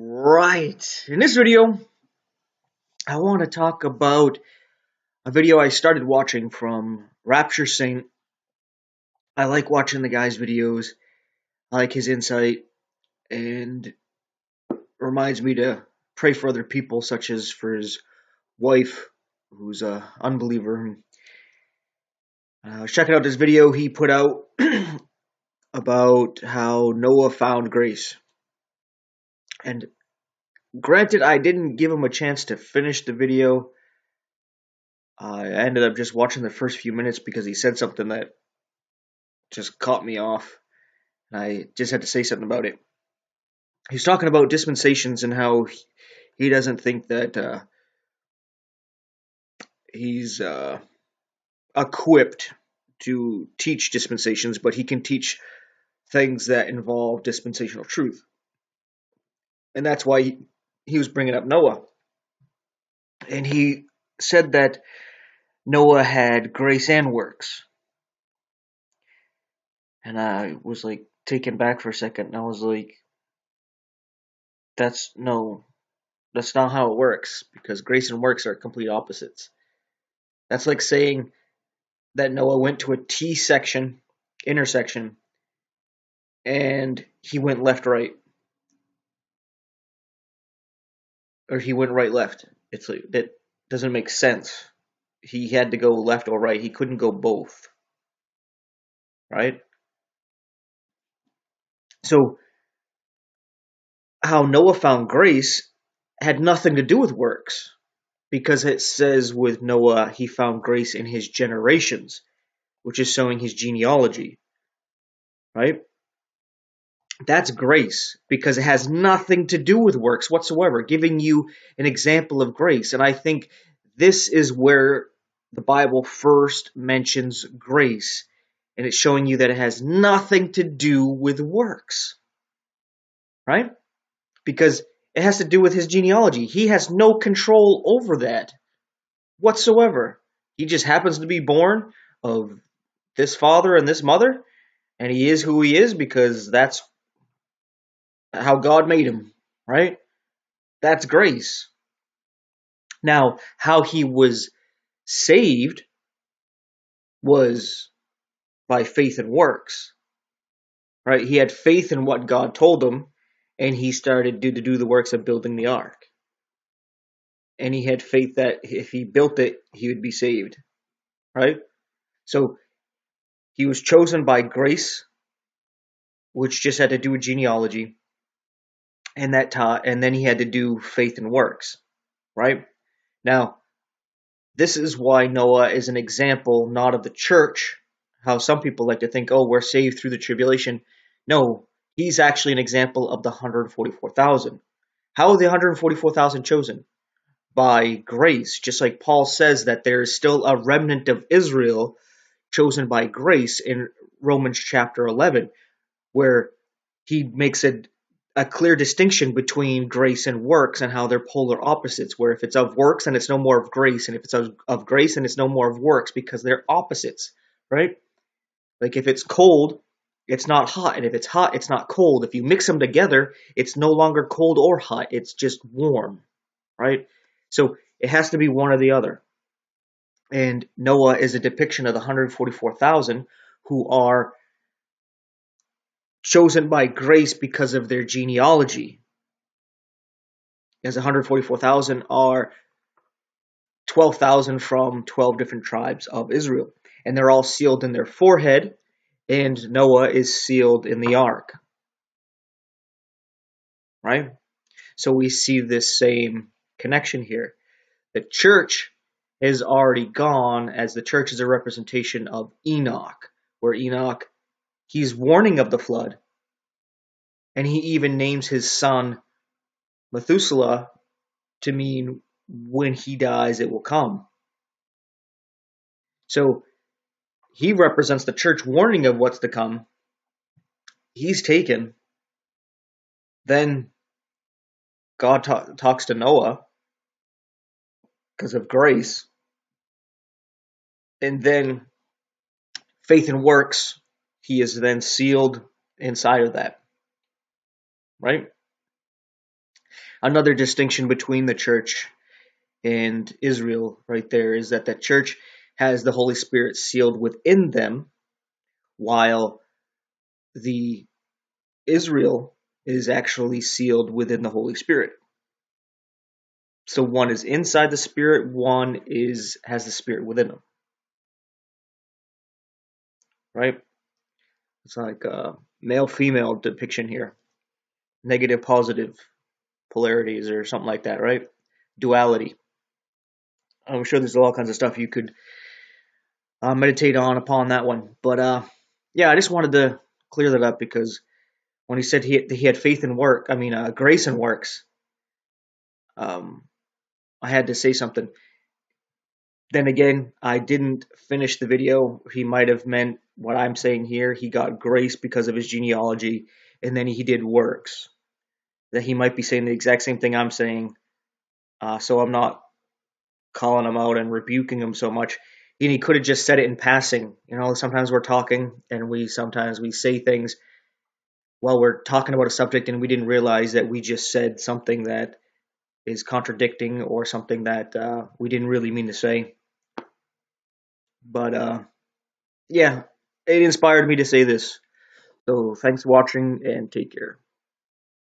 Right. In this video, I want to talk about a video I started watching from Rapture Saint. I like watching the guy's videos. I like his insight, and it reminds me to pray for other people, such as for his wife, who's a unbeliever. I was checking out this video he put out about how Noah found grace. And granted, I didn't give him a chance to finish the video. I ended up just watching the first few minutes because he said something that just caught me off, and I just had to say something about it. He's talking about dispensations and how he doesn't think that he's equipped to teach dispensations, but he can teach things that involve dispensational truth. And that's why he was bringing up Noah. And he said that Noah had grace and works. And I was like taken back for a second, and I was like, that's not how it works, because grace and works are complete opposites. That's like saying that Noah went to a T section, intersection, and he went left, right, or he went right, left. It's like that doesn't make sense. He had to go left or right. He couldn't go both, right? So how Noah found grace had nothing to do with works, because it says with Noah he found grace in his generations, which is showing his genealogy, right? That's grace, because it has nothing to do with works whatsoever, giving you an example of grace. And I think this is where the Bible first mentions grace, and it's showing you that it has nothing to do with works, right? Because it has to do with his genealogy. He has no control over that whatsoever. He just happens to be born of this father and this mother, and he is who he is because that's how God made him, right? That's grace. Now, how he was saved was by faith and works, right? He had faith in what God told him, and he started to do the works of building the ark. And he had faith that if he built it, he would be saved, right? So he was chosen by grace, which just had to do with genealogy, and and then he had to do faith and works, right? Now, this is why Noah is an example, not of the church, how some people like to think, oh, we're saved through the tribulation. No, he's actually an example of the 144,000. How are the 144,000 chosen? By grace, just like Paul says that there is still a remnant of Israel chosen by grace in Romans chapter 11, where he makes a clear distinction between grace and works and how they're polar opposites, where if it's of works, then it's no more of grace, and if it's of grace, then it's no more of works, because they're opposites, right? Like if it's cold, it's not hot, and if it's hot, it's not cold. If you mix them together, it's no longer cold or hot, it's just warm, right? So it has to be one or the other. And Noah is a depiction of the 144,000 who are chosen by grace because of their genealogy. As 144,000 are 12,000 from 12 different tribes of Israel. And they're all sealed in their forehead, and Noah is sealed in the ark. Right? So we see this same connection here. The church is already gone, as the church is a representation of Enoch, where Enoch, he's warning of the flood, and he even names his son Methuselah to mean when he dies it will come. So he represents the church warning of what's to come. He's taken. Then God talks to Noah because of grace. And then faith and works, he is then sealed inside of that. Right? Another distinction between the church and Israel right there is that the church has the Holy Spirit sealed within them, while the Israel is actually sealed within the Holy Spirit. So one is inside the Spirit, one has the Spirit within them. Right? It's like a male-female depiction here. Negative, positive polarities or something like that, right? Duality. I'm sure there's all kinds of stuff you could meditate upon that one. But yeah, I just wanted to clear that up because when he said he had faith in work, grace and works, um, I had to say something. Then again, I didn't finish the video. He might have meant what I'm saying here. He got grace because of his genealogy, and then he did works. That he might be saying the exact same thing I'm saying. So I'm not calling him out and rebuking him so much. And he could have just said it in passing. Sometimes we're talking and sometimes we say things while we're talking about a subject and we didn't realize that we just said something that is contradicting or something that we didn't really mean to say. But yeah, it inspired me to say this. So thanks for watching and take care.